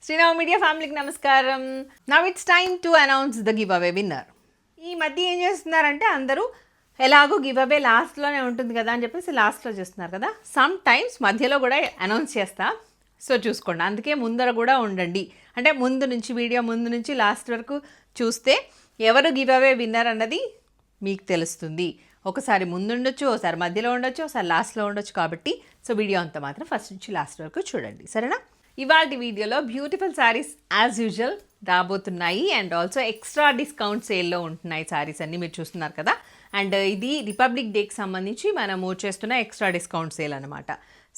Sriram media ఫ్యామిలీకి నమస్కారం. Now it's time to announce the give away winner. ఈ మధ్య ఏం చేస్తున్నారంటే అందరూ ఎలాగో గివ్ అవే లాస్ట్లోనే ఉంటుంది కదా అని చెప్పేసి లాస్ట్లో చేస్తున్నారు కదా. సమ్ టైమ్స్ మధ్యలో కూడా అనౌన్స్ చేస్తా, సో చూసుకోండి. అందుకే ముందర కూడా ఉండండి, అంటే ముందు నుంచి వీడియో ముందు నుంచి లాస్ట్ వరకు చూస్తే ఎవరు గివ్ అవే విన్నర్ అన్నది మీకు తెలుస్తుంది. ఒకసారి ముందు ఉండొచ్చు, ఒకసారి మధ్యలో ఉండొచ్చు, ఒకసారి లాస్ట్లో ఉండొచ్చు. కాబట్టి సో వీడియో అంతా మాత్రం ఫస్ట్ నుంచి లాస్ట్ వరకు చూడండి, సరేనా? ఇవాళ వీడియోలో బ్యూటిఫుల్ శారీస్ యాజ్ యూజువల్ రాబోతున్నాయి అండ్ ఆల్సో ఎక్స్ట్రా డిస్కౌంట్ సేల్లో ఉంటున్నాయి శారీస్ అన్నీ మీరు చూస్తున్నారు కదా. అండ్ ఇది రిపబ్లిక్ డేకి సంబంధించి మనము చేస్తున్న ఎక్స్ట్రా డిస్కౌంట్ సేల్ అనమాట.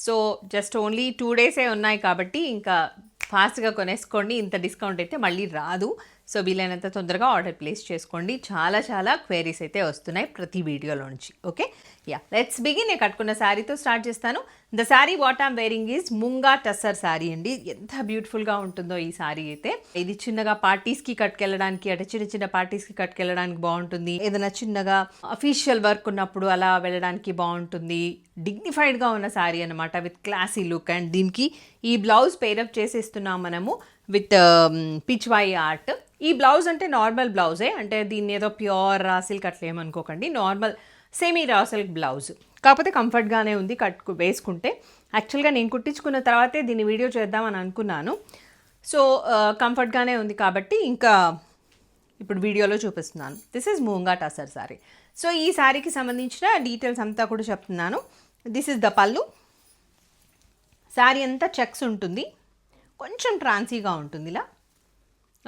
సో జస్ట్ ఓన్లీ 2 డేసే ఉన్నాయి కాబట్టి ఇంకా ఫాస్ట్గా కొనేసుకోండి. ఇంత డిస్కౌంట్ అయితే మళ్ళీ రాదు. సో వీలైనంత తొందరగా ఆర్డర్ ప్లేస్ చేసుకోండి. చాలా క్వైరీస్ అయితే వస్తున్నాయి ప్రతి వీడియోలో నుంచి. Okay, yeah let's begin. నేను కట్టుకున్న శారీతో స్టార్ట్ చేస్తాను. The sari what I'm wearing is munga tussar sari అండి. ఎంత బ్యూటిఫుల్గా ఉంటుందో ఈ శారీ అయితే. ఇది చిన్నగా పార్టీస్కి కట్టుకెళ్ళడానికి, అంటే చిన్న పార్టీస్కి కట్టుకెళ్ళడానికి బాగుంటుంది. ఏదైనా చిన్నగా అఫీషియల్ వర్క్ ఉన్నప్పుడు అలా వెళ్ళడానికి బాగుంటుంది. డిగ్నిఫైడ్గా ఉన్న శారీ అనమాట, విత్ క్లాసీ లుక్. అండ్ దీనికి ఈ బ్లౌజ్ పేరప్ చేసేస్తున్నాం మనము విత్ పిచ్వాయి ఆర్ట్. ఈ బ్లౌజ్ అంటే నార్మల్ బ్లౌజే, అంటే దీన్ని ఏదో ప్యూర్ రా సిల్క్ అట్లా ఏమనుకోకండి. Normal semi raw silk blouse, కాకపోతే కంఫర్ట్గానే ఉంది వేసుకుంటే. యాక్చువల్గా నేను కుట్టించుకున్న తర్వాతే దీన్ని వీడియో చేద్దామని అనుకున్నాను. సో కంఫర్ట్గానే ఉంది కాబట్టి ఇంకా ఇప్పుడు వీడియోలో చూపిస్తున్నాను. This is munga tussar sari. So ఈ శారీకి సంబంధించిన డీటెయిల్స్ అంతా కూడా చెప్తున్నాను. దిస్ ఈజ్ ద పళ్ళు. శారీ అంతా చెక్స్ ఉంటుంది, కొంచెం ట్రాన్సీగా ఉంటుంది ఇలా.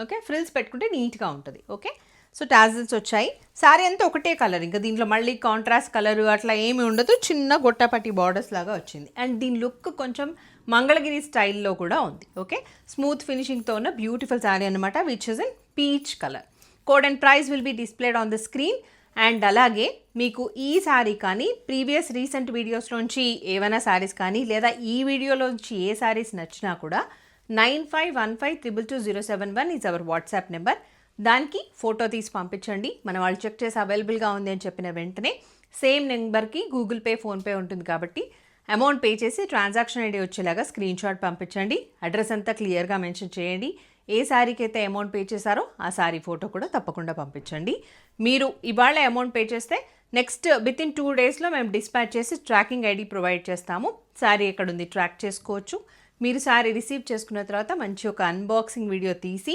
ఓకే, ఫ్రిల్స్ పెట్టుకుంటే నీట్గా ఉంటుంది. ఓకే, సో టాజిల్స్ వచ్చాయి. శారీ అంతా ఒకటే కలర్, ఇంకా దీంట్లో మళ్ళీ కాంట్రాస్ట్ కలర్ అట్లా ఏమి ఉండదు. చిన్న గొట్టపట్టి బార్డర్స్ లాగా వచ్చింది. అండ్ దీని లుక్ కొంచెం మంగళగిరి స్టైల్లో కూడా ఉంది. ఓకే, స్మూత్ ఫినిషింగ్తో ఉన్న బ్యూటిఫుల్ శారీ అనమాట, which is in peach colour. Code and price will be displayed on the screen. And అలాగే మీకు ఈ శారీ కానీ ప్రీవియస్ రీసెంట్ వీడియోస్లోంచి ఏవైనా శారీస్ కానీ లేదా ఈ వీడియోలోంచి ఏ శారీస్ నచ్చినా కూడా 9515222071 ఈజ్ అవర్ వాట్సాప్ నెంబర్. దానికి ఫోటో తీసి పంపించండి. మన వాళ్ళు చెక్ చేసి అవైలబుల్గా ఉంది అని చెప్పిన వెంటనే సేమ్ నెంబర్కి గూగుల్ పే, ఫోన్పే ఉంటుంది కాబట్టి అమౌంట్ పే చేసి ట్రాన్సాక్షన్ ఐడి వచ్చేలాగా స్క్రీన్ షాట్ పంపించండి. అడ్రస్ అంతా క్లియర్గా మెన్షన్ చేయండి. ఏ శారీకి అయితే అమౌంట్ పే చేశారో ఆ శారీ ఫోటో కూడా తప్పకుండా పంపించండి. మీరు ఇవాళ అమౌంట్ పే చేస్తే నెక్స్ట్ వితిన్ 2 డేస్లో మేము డిస్పాచ్ చేసి ట్రాకింగ్ ఐడి ప్రొవైడ్ చేస్తాము. శారీ ఎక్కడుంది ట్రాక్ చేసుకోవచ్చు. మీరు శారీ రిసీవ్ చేసుకున్న తర్వాత మంచి ఒక అన్బాక్సింగ్ వీడియో తీసి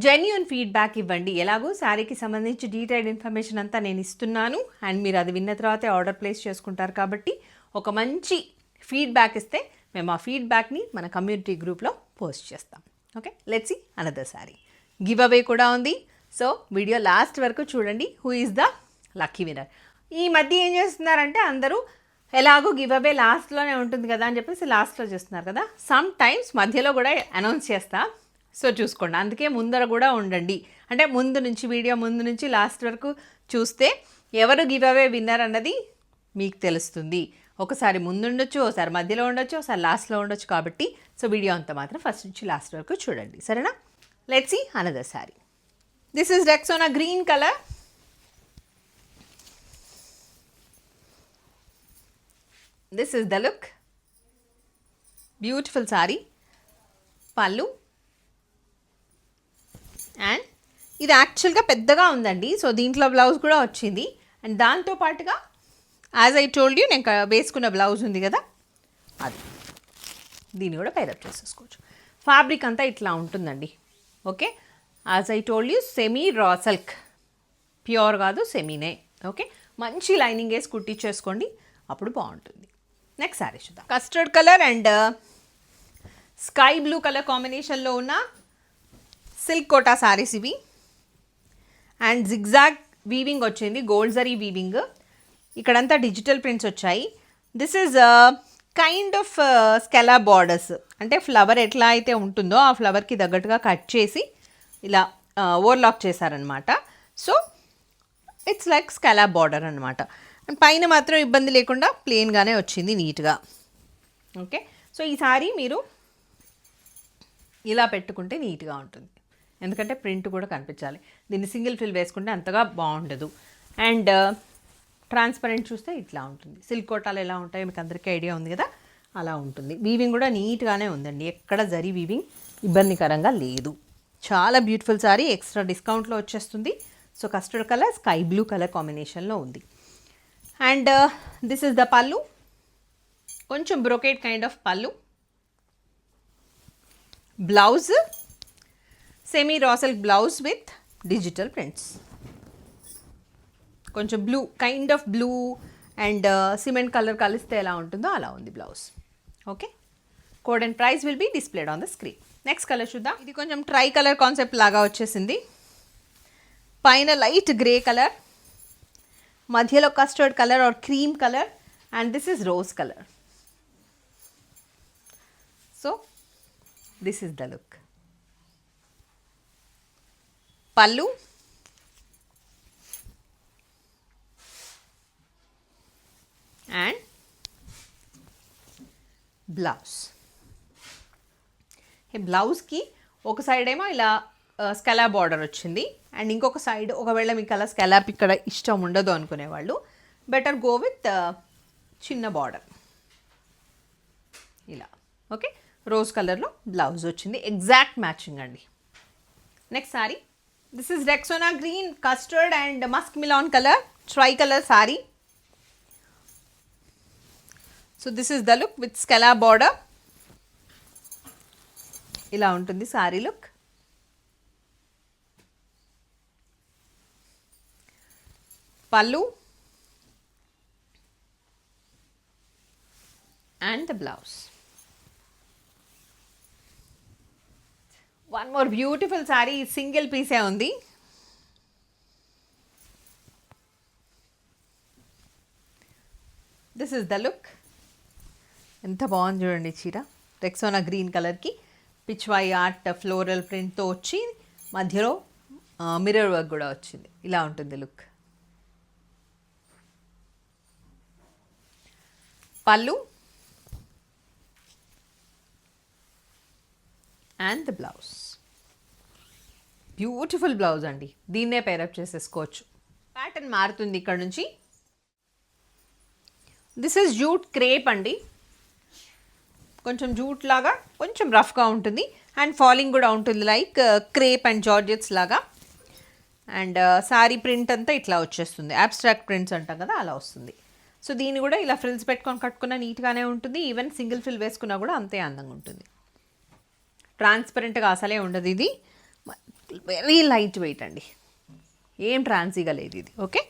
జెన్యూన్ ఫీడ్బ్యాక్ ఇవ్వండి. ఎలాగో శారీకి సంబంధించి డీటెయిల్డ్ ఇన్ఫర్మేషన్ అంతా నేను ఇస్తున్నాను అండ్ మీరు అది విన్న తర్వాతే ఆర్డర్ ప్లేస్ చేసుకుంటారు కాబట్టి ఒక మంచి ఫీడ్బ్యాక్ ఇస్తే మేము ఆ ఫీడ్బ్యాక్ని మన కమ్యూనిటీ గ్రూప్లో పోస్ట్ చేస్తాం. Okay, let's see another sari. Give away కూడా ఉంది, సో వీడియో లాస్ట్ వరకు చూడండి. Who is the lucky winner. ఈ మధ్య ఏం చేస్తున్నారంటే అందరూ ఎలాగో గివ్ అవే లాస్ట్లోనే ఉంటుంది కదా అని చెప్పేసి లాస్ట్లో చేస్తున్నారు కదా. సమ్ టైమ్స్ మధ్యలో కూడా అనౌన్స్ చేస్తా, సో చూసుకోండి. అందుకే ముందర కూడా ఉండండి, అంటే ముందు నుంచి వీడియో ముందు నుంచి లాస్ట్ వరకు చూస్తే ఎవరు గివ్ అవే విన్నర్ అన్నది మీకు తెలుస్తుంది. ఒకసారి ముందు ఉండొచ్చు, ఒకసారి మధ్యలో ఉండొచ్చు, ఒకసారి లాస్ట్లో ఉండొచ్చు. కాబట్టి సో వీడియో అంతా మాత్రం ఫస్ట్ నుంచి లాస్ట్ వరకు చూడండి, సరేనా? Let's see another sari. This is Rexona green colour. This is the look. Beautiful sari. పళ్ళు అండ్ ఇది యాక్చువల్గా పెద్దగా ఉందండి, సో దీంట్లో బ్లౌజ్ కూడా వచ్చింది. అండ్ దాంతోపాటుగా యాజ్ ఐ టోల్డ్ యూ నేను వేసుకున్న బ్లౌజ్ ఉంది కదా, అది దీన్ని కూడా పైరప్ చేసేసుకోవచ్చు. ఫ్యాబ్రిక్ అంతా ఇట్లా ఉంటుందండి. Okay, as I told you semi raw silk, pure కాదు సెమీనే. ఓకే, మంచి లైనింగ్ వేసి కుట్టించేసుకోండి, అప్పుడు బాగుంటుంది. నెక్స్ట్ శారీ చూద్దాం. Custard colour and sky blue colour కాంబినేషన్లో ఉన్న సిల్క్ కోటా శారీస్ ఇవి. అండ్ జిగ్జాగ్ వీవింగ్ వచ్చింది, గోల్డ్ జరీ వీవింగ్. ఇక్కడంతా డిజిటల్ ప్రింట్స్ వచ్చాయి. This is kind of scallop borders, అంటే ఫ్లవర్ ఎట్లా అయితే ఉంటుందో ఆ ఫ్లవర్కి తగ్గట్టుగా కట్ చేసి ఇలా ఓవర్లాక్ చేశారనమాట. సో ఇట్స్ లైక్ స్కెలా బార్డర్ అనమాట. అండ్ పైన మాత్రం ఇబ్బంది లేకుండా ప్లెయిన్గానే వచ్చింది నీట్గా. ఓకే, సో ఈ సారీ మీరు ఇలా పెట్టుకుంటే నీట్గా ఉంటుంది, ఎందుకంటే ప్రింట్ కూడా కనిపించాలి. దీన్ని సింగిల్ ఫిల్ వేసుకుంటే అంతగా బాగుండదు. అండ్ ట్రాన్స్పరెంట్ చూస్తే ఇట్లా ఉంటుంది. సిల్క్ కోటాలు ఎలా ఉంటాయో మీకు అందరికీ ఐడియా ఉంది కదా, అలా ఉంటుంది. వీవింగ్ కూడా నీట్గానే ఉందండి, ఎక్కడ జరీ వీవింగ్ ఇబ్బందికరంగా లేదు. చాలా బ్యూటిఫుల్ సారీ, ఎక్స్ట్రా డిస్కౌంట్లో వచ్చేస్తుంది. So custard colour sky blue colour కాంబినేషన్లో ఉంది. And this is the pallu, కొంచెం brocade kind of pallu. Blouse semi raw silk blouse with digital prints. కొంచెం blue kind of blue and cement colour కలిస్తే ఎలా ఉంటుందో అలా ఉంది blouse. Okay, code and price will be displayed on the screen. Next colour చూద్దాం. ఇది కొంచెం tri colour concept లాగా వచ్చేసింది. పైన లైట్ గ్రే కలర్, మధ్యలో custard colour or cream colour, and this is rose colour. So this is the look. పళ్ళు, and blouse. ఈ బ్లౌజ్కి ఒక సైడ్ ఏమో ఇలా స్కాలప్ బార్డర్ వచ్చింది, అండ్ ఇంకొక సైడ్ ఒకవేళ మీకు అలా స్కాలప్ ఇక్కడ ఇష్టం ఉండదు అనుకునేవాళ్ళు బెటర్ గో విత్ చిన్న బార్డర్ ఇలా. ఓకే, రోజ్ కలర్లో బ్లౌజ్ వచ్చింది, ఎగ్జాక్ట్ మ్యాచింగ్ అండి. Next sari, this is Rexona green, custard and musk melon colour, tri colour sari. So this is the look with scallop border. ఇలా ఉంటుంది సారీ లుక్. పళ్ళు and the blouse. One more beautiful sorry, single పీసే ఉంది. This is the look. ఎంత బాగుంది చూడండి చీర. Rexona green కలర్కి పిచ్వాయి ఆర్ట్ ఫ్లోరల్ ప్రింట్తో వచ్చి మధ్యలో మిర్రర్ వర్క్ కూడా వచ్చింది. ఇలా ఉంటుంది లుక్. పళ్ళు and the blouse. Beautiful blouse అండి, దీన్నే పేరప్ చేసేసుకోవచ్చు. ప్యాటర్న్ మారుతుంది ఇక్కడ నుంచి. దిస్ ఇస్ జూట్ క్రేప్ అండి, కొంచెం జూట్ లాగా కొంచెం రఫ్గా ఉంటుంది అండ్ ఫాలింగ్ కూడా ఉంటుంది లైక్ క్రేప్ అండ్ జార్జెట్స్ లాగా. అండ్ సారీ ప్రింట్ అంతా ఇట్లా వచ్చేస్తుంది, అబ్స్ట్రాక్ట్ ప్రింట్స్ అంటాం కదా అలా వస్తుంది. సో దీన్ని కూడా ఇలా ఫ్రిల్స్ పెట్టుకొని కట్టుకున్నా నీట్గానే ఉంటుంది, ఈవెన్ సింగిల్ ఫ్రిల్ వేసుకున్నా కూడా అంతే అందంగా ఉంటుంది. ట్రాన్స్పరెంట్గా అసలే ఉండదు, ఇది వెరీ లైట్ వెయిట్ అండి, ఏం ట్రాన్సీగా లేదు ఇది. ఓకే,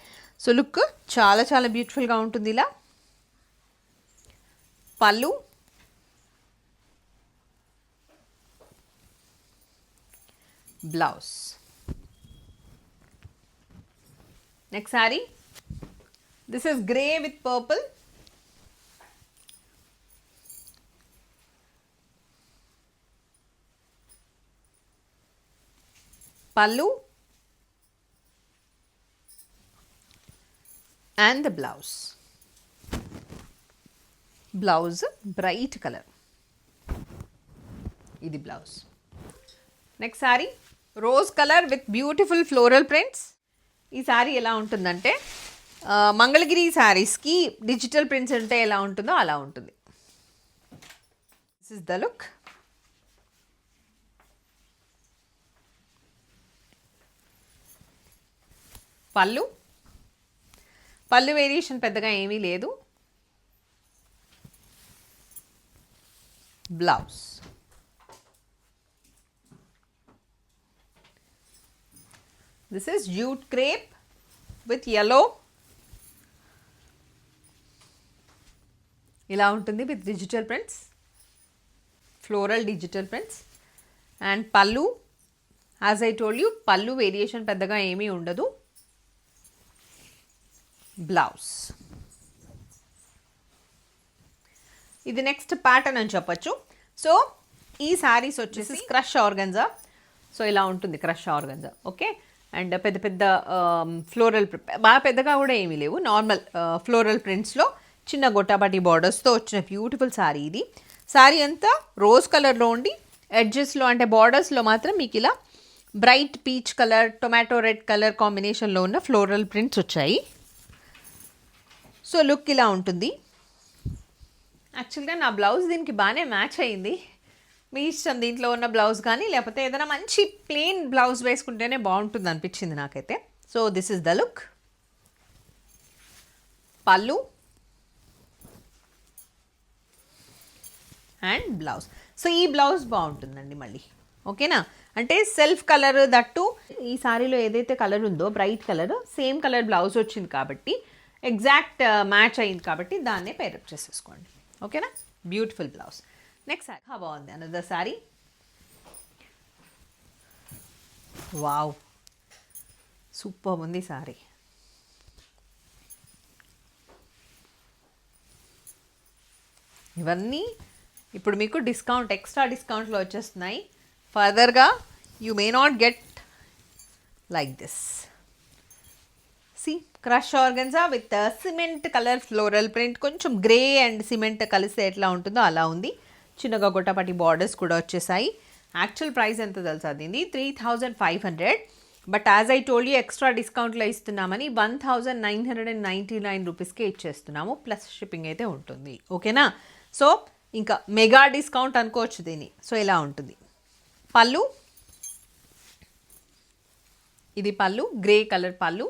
సో లుక్ చాలా చాలా బ్యూటిఫుల్గా ఉంటుంది ఇలా. పళ్ళు, blouse. Next sari, this is grey with purple. పళ్ళు and the blouse. Blouse bright color. ఇది blouse. Next sorry rose colour with beautiful floral prints. ఈ సారీ ఎలా ఉంటుందంటే మంగళగిరి శారీస్కి డిజిటల్ ప్రింట్స్ అంటే ఎలా ఉంటుందో అలా ఉంటుంది. This is the look. పళ్ళు వేరియేషన్ పెద్దగా ఏమీ లేదు. Blouse. This is jute crepe with yellow. ఇలా ఉంటుంది with digital prints, floral digital prints. And పళ్ళు, యాజ్ ఐ టోల్డ్ యూ, పళ్ళు వేరియేషన్ పెద్దగా ఏమీ ఉండదు. బ్లౌజ్. ఇది నెక్స్ట్ ప్యాటర్న్ అని చెప్పచ్చు. సో ఈ శారీస్ వచ్చేసి క్రష్ ఆర్గన్జా. సో ఇలా ఉంటుంది క్రష్ ఆర్గన్జా. ఓకే, అండ్ పెద్ద పెద్ద ఫ్లోరల్, బాగా పెద్దగా కూడా ఏమీ లేవు, నార్మల్ ఫ్లోరల్ ప్రింట్స్లో చిన్న గొట్టాపాటి బార్డర్స్తో వచ్చిన బ్యూటిఫుల్ శారీ ఇది. శారీ అంతా రోజ్ కలర్లో ఉండి ఎడ్జెస్లో అంటే బార్డర్స్లో మాత్రం మీకు ఇలా bright peach colour, tomato red colour కాంబినేషన్లో ఉన్న ఫ్లోరల్ ప్రింట్స్ వచ్చాయి. సో లుక్ ఇలా ఉంటుంది. యాక్చువల్గా నా బ్లౌజ్ దీనికి బాగానే మ్యాచ్ అయింది. మీ ఇష్టం, దీంట్లో ఉన్న బ్లౌజ్ కానీ లేకపోతే ఏదైనా మంచి ప్లెయిన్ బ్లౌజ్ వేసుకుంటేనే బాగుంటుంది అనిపించింది నాకైతే. So this is the look. పళ్ళు అండ్ బ్లౌజ్. సో ఈ బ్లౌజ్ బాగుంటుందండి మళ్ళీ, ఓకేనా. అంటే సెల్ఫ్ కలర్ దట్టు ఈ సారీలో ఏదైతే కలర్ ఉందో bright colour, same colour blouse వచ్చింది కాబట్టి ఎగ్జాక్ట్ మ్యాచ్ అయింది కాబట్టి దాన్నే పేరప్ చేసేసుకోండి, ఓకేనా. Beautiful blouse. నెక్స్ట్ సారీ బాగుంది, అనదర్ సారీ. వావ్, సూపర్ ఉంది సారీ. ఇవన్నీ ఇప్పుడు మీకు డిస్కౌంట్, ఎక్స్ట్రా డిస్కౌంట్లో వచ్చేస్తున్నాయి. ఫర్దర్గా you may not get like this. సి crush organza with cement colour floral print, కొంచెం గ్రే అండ్ సిమెంట్ కలిస్తే ఎట్లా ఉంటుందో అలా ఉంది. చిన్నగా గొట్టపట్టి బార్డర్స్ కూడా వచ్చేసాయి. యాక్చువల్ ప్రైస్ ఎంత తెలుసా దీన్ని? 3500. But as I told you extra డిస్కౌంట్లో ఇస్తున్నామని 1999 రూపీస్కే ఇచ్చేస్తున్నాము, ప్లస్ షిప్పింగ్ అయితే ఉంటుంది, ఓకేనా. సో ఇంకా మెగా డిస్కౌంట్ అనుకోవచ్చు దీన్ని. సో ఇలా ఉంటుంది. పళ్ళు, ఇది పళ్ళు, గ్రే కలర్ పళ్ళు.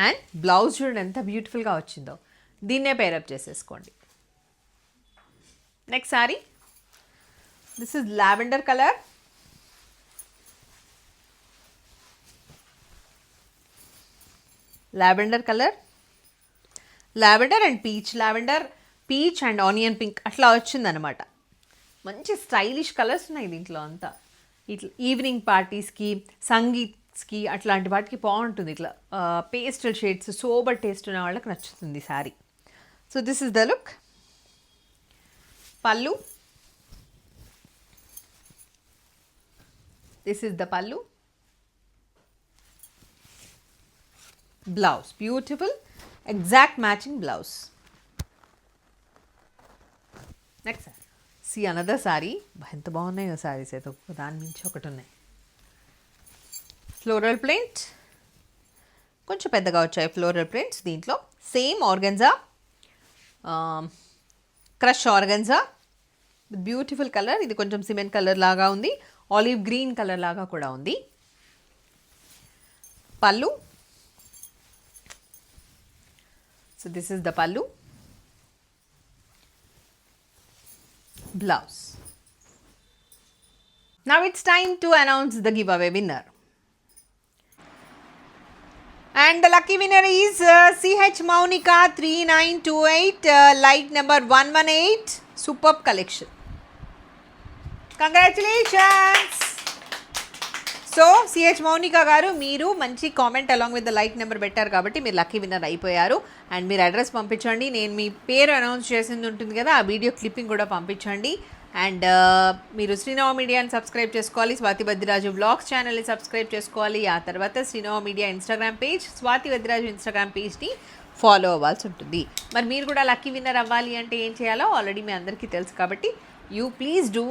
అండ్ బ్లౌజ్ చూడండి ఎంత బ్యూటిఫుల్గా వచ్చిందో, దీన్నే పేరప్ చేసేసుకోండి. Next sari, this is lavender colour. Lavender colour, lavender and peach, lavender peach and onion pink అట్లా వచ్చిందనమాట. మంచి స్టైలిష్ కలర్స్ ఉన్నాయి దీంట్లో అంతా. ఇట్లా ఈవినింగ్ పార్టీస్కి, సంగీత్స్కి అట్లాంటి వాటికి బాగుంటుంది. ఇట్లా పేస్టల్ షేడ్స్, సోబర్ టేస్ట్ ఉన్న వాళ్ళకి నచ్చుతుంది sari. So this is the look. పళ్ళు, this is the pallu. Blouse beautiful, exact matching blouse. Next sorry, C another sorry. ఎంత బాగున్నాయో సారీస్ అయితే, దాని మించి ఒకటి ఉన్నాయి. ఫ్లోరల్ ప్రింట్, కొంచెం పెద్దగా వచ్చాయి ఫ్లోరల్ ప్రింట్స్ దీంట్లో. Same organza, crush organza, beautiful colour. ఇది కొంచెం సిమెంట్ కలర్ లాగా ఉంది, ఆలివ్ గ్రీన్ కలర్ లాగా కూడా ఉంది. పళ్ళు, సో దిస్ ఇస్ ద పళ్ళు. Blouse. Now it's time to announce the giveaway winner. And the lucky winner is CH Maunika 3928, light number 118, superb collection. Congratulations. So CH Mounika గారు, మీరు మంచి comment along with the like number పెట్టారు కాబట్టి మీరు lucky winner అయిపోయారు. And మీరు address పంపించండి, నేను మీ పేరు అనౌన్స్ చేసింది ఉంటుంది కదా, ఆ వీడియో క్లిప్పింగ్ కూడా పంపించండి. అండ్ మీరు శ్రీనవ మీడియాని సబ్స్క్రైబ్ చేసుకోవాలి, స్వాతి వద్దిరాజు బ్లాగ్స్ ఛానల్ని సబ్స్క్రైబ్ చేసుకోవాలి. ఆ తర్వాత Srinava media Instagram page, Swathi Vaddiraju Instagram పేజ్ని ఫాలో అవ్వాల్సి ఉంటుంది. మరి మీరు కూడా లక్కీ విన్నర్ అవ్వాలి అంటే ఏం చేయాలో ఆల్రెడీ మీ అందరికీ తెలుసు కాబట్టి you please do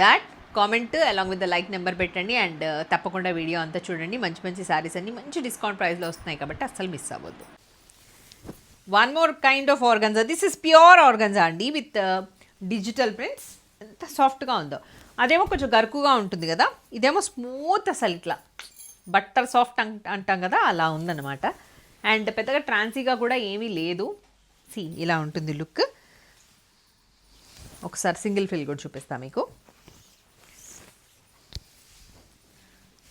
that. Comment along with the like number పెట్టండి. అండ్ తప్పకుండా వీడియో అంతా చూడండి. మంచి మంచి శారీస్ అన్ని మంచి డిస్కౌంట్ ప్రైస్లో వస్తున్నాయి కాబట్టి అస్సలు మిస్ అవ్వద్దు. One more kind of organza. This is pure organza అండి, విత్ డిజిటల్ ప్రింట్స్. ఎంత సాఫ్ట్గా ఉందో. అదేమో కొంచెం గరుకుగా ఉంటుంది కదా, ఇదేమో స్మూత్, అసలు ఇట్లా బట్టర్ సాఫ్ట్ అంటాం కదా, అలా ఉందన్నమాట. అండ్ పెద్దగా ట్రాన్సీగా కూడా ఏమీ లేదు. సి ఇలా ఉంటుంది లుక్. ఒకసారి సింగిల్ ఫిల్ కూడా చూపిస్తాను మీకు.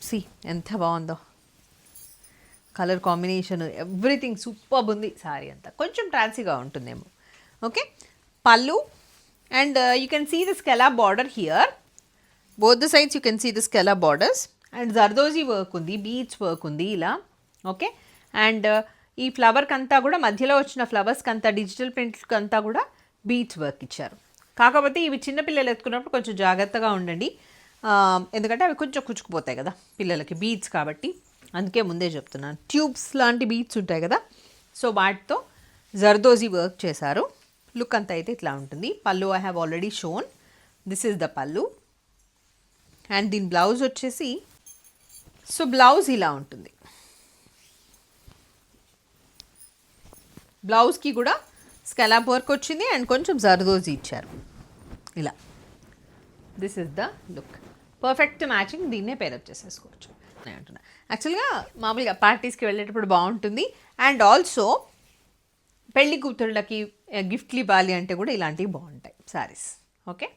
సి ఎంత బాగుందో, కలర్ కాంబినేషన్, ఎవ్రీథింగ్ సూపర్ ఉంది. సారీ అంతా కొంచెం ట్రాన్సీగా ఉంటుందేమో. Okay, pallu. And you can see the scallop border here, both the sides you can see the scallop borders. And zardozi work ఉంది, బీచ్ వర్క్ ఉంది ఇలా. ఓకే, అండ్ ఈ ఫ్లవర్కి అంతా కూడా, మధ్యలో వచ్చిన ఫ్లవర్స్కి అంతా, డిజిటల్ ప్రింట్కి అంతా కూడా బీచ్ వర్క్ ఇచ్చారు. కాకపోతే ఇవి చిన్నపిల్లలు ఎత్తుకున్నప్పుడు కొంచెం జాగ్రత్తగా ఉండండి, ఎందుకంటే అవి కొంచెం కుచ్చుకుపోతాయి కదా పిల్లలకి, బీట్స్ కాబట్టి. అందుకే ముందే చెప్తున్నాను, ట్యూబ్స్ లాంటి బీట్స్ ఉంటాయి కదా, సో వాటితో జర్దోజీ వర్క్ చేశారు. లుక్ అంతా అయితే ఇట్లా ఉంటుంది. పళ్ళు I have already shown, this is the పళ్ళు. అండ్ దీని బ్లౌజ్ వచ్చేసి, సో బ్లౌజ్ ఇలా ఉంటుంది. బ్లౌజ్కి కూడా స్కాలప్ వర్క్ వచ్చింది అండ్ కొంచెం జర్దోజీ ఇచ్చారు ఇలా. This is the look. Perfect matching. దీన్నే పేరప్ చేసేసుకోవచ్చు నేను అంటున్నా. యాక్చువల్గా మామూలుగా పార్టీస్కి వెళ్ళేటప్పుడు బాగుంటుంది. అండ్ ఆల్సో పెళ్లి కూతుళ్ళకి గిఫ్ట్లు ఇవ్వాలి అంటే కూడా ఇలాంటివి బాగుంటాయి saris. Okay,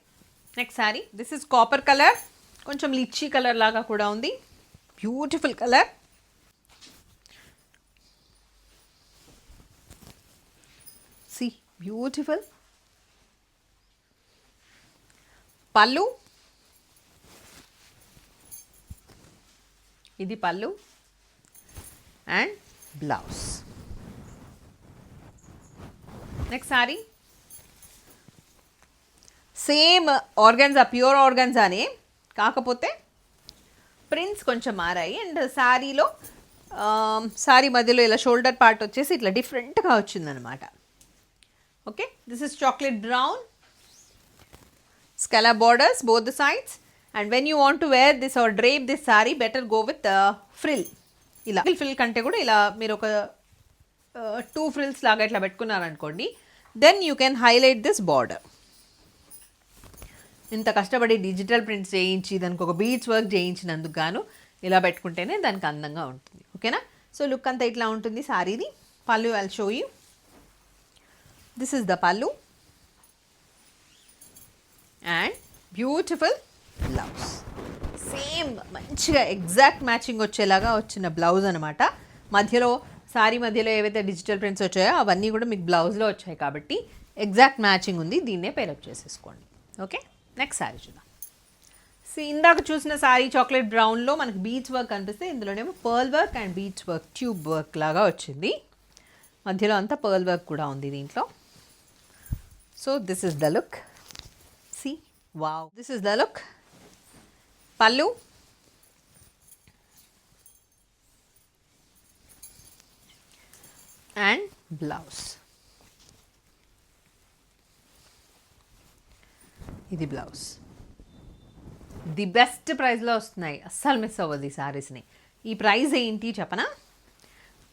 next sari. This is copper colour, కొంచెం లిచ్చీ కలర్ లాగా కూడా ఉంది. Beautiful colour. See beautiful. Pallu, ఇది pallu and blouse. Next sari same organza, pure ఆర్గన్జానే, కాకపోతే ప్రింట్స్ కొంచెం మారాయి. అండ్ శారీలో శారీ మధ్యలో ఇలా షోల్డర్ పార్ట్ వచ్చేసి ఇట్లా డిఫరెంట్గా వచ్చిందనమాట. Okay, this is chocolate brown. Scallop borders both the sides, and when you want to wear this or drape this saree, better go with frill. ఇలా ఫ్రిల్ కంటే కూడా ఇలా మీరు ఒక 2 ఫ్రిల్స్ లాగా ఇట్లా పెట్టుకున్నారనుకోండి, than you can highlight this border. ఇంత కష్టపడి డిజిటల్ ప్రింట్స్ చేయించి దానికి ఒక బీడ్స్ వర్క్ చేయించినందుకు గాను ఇలా పెట్టుకుంటేనే దానికి అందంగా ఉంటుంది. ఓకేనా? సో లుక్ అంతా ఇట్లా ఉంటుంది సారీది. పళ్ళు I'll show you. This is the పళ్ళు అండ్ బ్యూటిఫుల్ బ్లౌజ్. సేమ్ మంచిగా ఎగ్జాక్ట్ మ్యాచింగ్ వచ్చేలాగా వచ్చిన బ్లౌజ్ అనమాట. మధ్యలో సారీ మధ్యలో ఏవైతే డిజిటల్ ప్రింట్స్ వచ్చాయో అవన్నీ కూడా మీకు బ్లౌజ్లో వచ్చాయి కాబట్టి ఎగ్జాక్ట్ మ్యాచింగ్ ఉంది. దీన్నే పేరప్ చేసేసుకోండి. ఓకే, నెక్స్ట్ సారీ చూద్దాం. ఇందాక చూసిన సారీ చాక్లెట్ బ్రౌన్లో మనకి బీచ్ వర్క్ కనిపిస్తే ఇందులోనేమో pearl work and bead work, tube work లాగా వచ్చింది. మధ్యలో అంతా పర్ల్ వర్క్ కూడా ఉంది దీంట్లో. So this is the look. See, wow, this is the look. Pallu and blouse. ఇది బ్లౌజ్. ది బెస్ట్ ప్రైస్లో వస్తున్నాయి, అస్సలు మిస్ అవ్వదు ఈ శారీస్ని. ఈ ప్రైస్ ఏంటి చెప్పనా?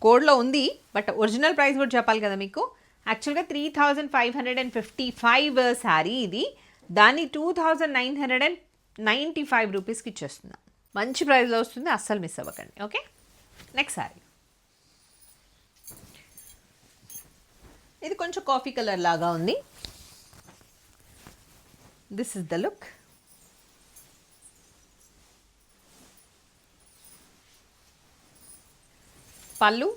కోడ్లో ఉంది బట్ ఒరిజినల్ ప్రైస్ కూడా చెప్పాలి కదా మీకు. యాక్చువల్గా 3555 శారీ ఇది. దాన్ని 2995 రూపీస్కి ఇచ్చేస్తున్నాం. మంచి ప్రైస్లో వస్తుంది, అస్సలు మిస్ అవ్వకండి. Okay, next sari. ఇది కొంచెం కాఫీ కలర్ లాగా ఉంది. This is the look. పళ్ళు,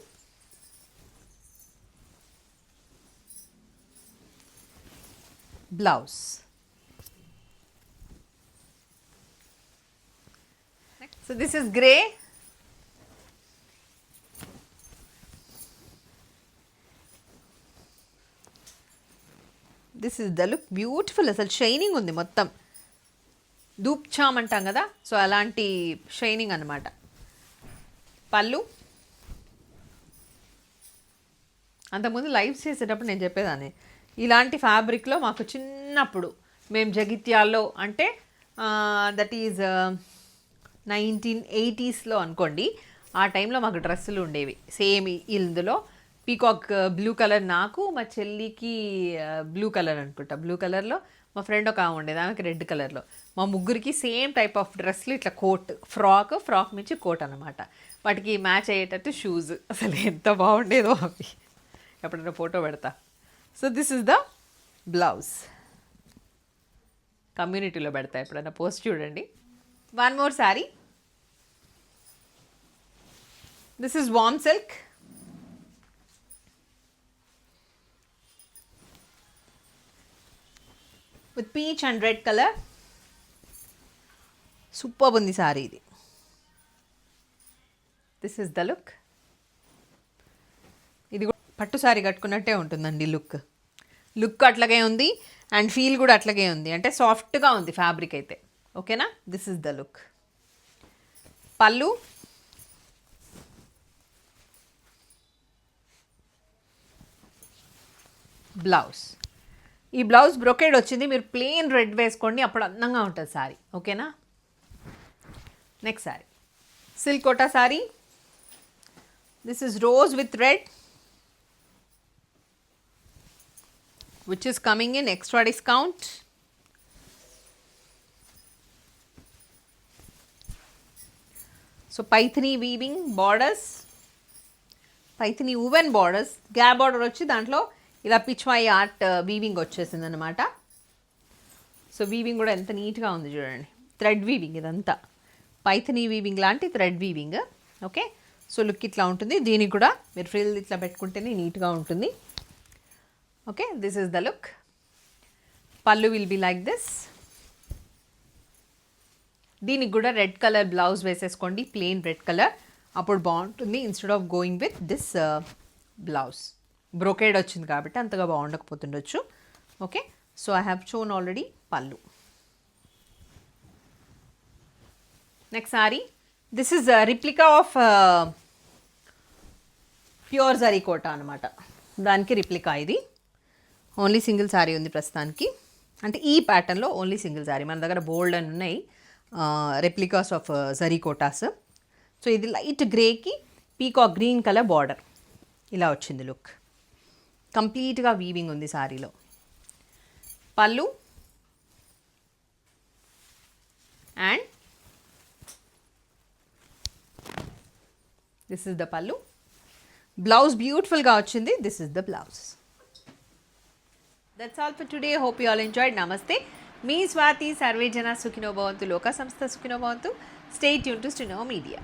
blouse. So this is grey. This is the look. Beautiful. అసలు షైనింగ్ ఉంది మొత్తం. ధూప్ చామ్ అంటాం కదా, సో అలాంటి షైనింగ్ అన్నమాట. పళ్ళు. అంతకుముందు లైవ్స్ చేసేటప్పుడు నేను చెప్పేదాన్ని, ఇలాంటి ఫ్యాబ్రిక్లో మాకు చిన్నప్పుడు మేము జగిత్యాల్లో అంటే దట్ ఈజ్ 1980స్లో అనుకోండి, ఆ టైంలో మాకు డ్రెస్సులు ఉండేవి సేమ్ ఇందులో. పీకాక్ బ్లూ కలర్ నాకు, మా చెల్లికి బ్లూ కలర్ అనుకుంటా, బ్లూ కలర్లో మా ఫ్రెండ్ ఒక ఆమె ఉండేది, ఆమెకి రెడ్ కలర్లో. మా ముగ్గురికి సేమ్ టైప్ ఆఫ్ డ్రెస్లు, ఇట్లా కోట్, ఫ్రాక్ నుంచి కోట్ అనమాట. వాటికి మ్యాచ్ అయ్యేటట్టు షూస్. అసలు ఎంత బాగుండేదో అవి, ఎప్పుడైనా ఫోటో పెడతా. So this is the blouse. కమ్యూనిటీలో పెడతా ఎప్పుడైనా పోస్ట్ చూడండి. One more saree. This is warm silk. With peach and red color. Superb undi saree idi. This is the look. ఇది పట్టు సారీ కట్టుకున్నట్టే ఉంటుందండి లుక్. లుక్ అట్లాగే ఉంది అండ్ ఫీల్ కూడా అట్లాగే ఉంది, అంటే సాఫ్ట్గా ఉంది ఫ్యాబ్రిక్ అయితే. ఓకేనా? This is the look. పళ్ళు, బ్లౌజ్. ఈ బ్లౌజ్ బ్రొకేడ్ వచ్చింది, మీరు ప్లెయిన్ రెడ్ వేసుకోండి, అప్పుడు అందంగా ఉంటుంది సారీ. ఓకేనా? Next sari silk Kota sari. This is rose with red. which is coming in extra discount. So Paithani weaving borders, Paithani woven borders, gap border వచ్చి దాంట్లో ఇలా పిచ్వాయి ఆర్ట్ వీవింగ్ వచ్చేసింది అనమాట. సో వీవింగ్ కూడా ఎంత నీట్గా ఉంది చూడండి, థ్రెడ్ వీవింగ్ ఇదంతా పైథినీ వీవింగ్ లాంటి thread weaving. Okay, so look ఇట్లా ఉంటుంది. దీనికి కూడా మీరు ఫ్రిల్ ఇట్లా పెట్టుకుంటేనే నీట్గా ఉంటుంది. Okay, this is the look. Pallu will be like this. దీనికి కూడా రెడ్ కలర్ బ్లౌజ్ వేసేసుకోండి, ప్లెయిన్ రెడ్ కలర్, అప్పుడు బాగుంటుంది. Instead of going with this blouse brocade వచ్చింది కాబట్టి అంతగా బాగుండకపోతుండొచ్చు. Okay, so I have shown already pallu. Next sari, this is replica of pure zari Kota అనమాట. దానికి రిప్లికా ఇది. ఓన్లీ సింగిల్ శారీ ఉంది ప్రస్తుతానికి, అంటే ఈ ప్యాటర్న్లో ఓన్లీ సింగిల్ శారీ. మన దగ్గర బోల్డ్ అని ఉన్నాయి రెప్లికాస్ ఆఫ్ జరీ కోటాస్. సో ఇది లైట్ గ్రేకి పీకాక్ గ్రీన్ కలర్ బార్డర్ ఇలా వచ్చింది లుక్. కంప్లీట్గా వీవింగ్ ఉంది శారీలో. Pallu and this is the pallu. Blouse బ్యూటిఫుల్గా వచ్చింది. This is the blouse. That's all for today. Hope you all enjoyed. నమస్తే, మీ స్వాతి. సర్వే జన సుఖినో భవంతు, లోక సంస్థ సుఖినో భవంతు. స్టే ట్యూన్ టు స్టినో మీడియా.